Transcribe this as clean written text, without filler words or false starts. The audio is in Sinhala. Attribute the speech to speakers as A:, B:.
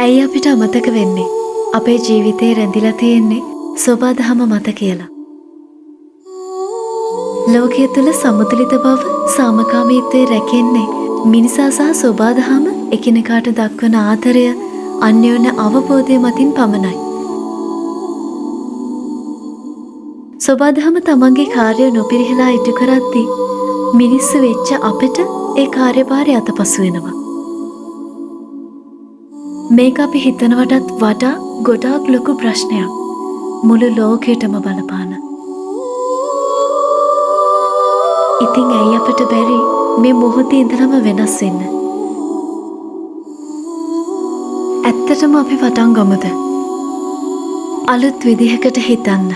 A: ඇයි අපිට අමතක වෙන්නේ? අපේ ජීවිතේ රැඳිලා තියෙන්නේ සෝබාදහම මත කියලා. ලෝකයේ තුල සමතුලිත බව, සාමකාමීත්වය රැකෙන්නේ මිනිසා සහ සෝබාදහම එකිනෙකාට දක්වන ආදරය, අන්‍යෝන්‍ය අවබෝධය මතින් පමණයි. සෝබාදහම තමන්ගේ කාර්ය නොපිරිහෙලා ඉටු කරද්දී මිනිස්සු වෙච්ච අපිට ඒ කාර්යභාරය අතපසු වෙනවා. මේක අපි හිතනවටත් වඩා ගොඩාක් ලොකු ප්‍රශ්නයක්. මුළු ලෝකෙටම බලපාන. ඉතින් ඇයි අපිට බැරි මේ මොහොතේ ඉඳලම වෙනස් වෙන්න? ඇත්තටම අපි පටන් ගමුද? අලුත් විදිහකට හිතන්න.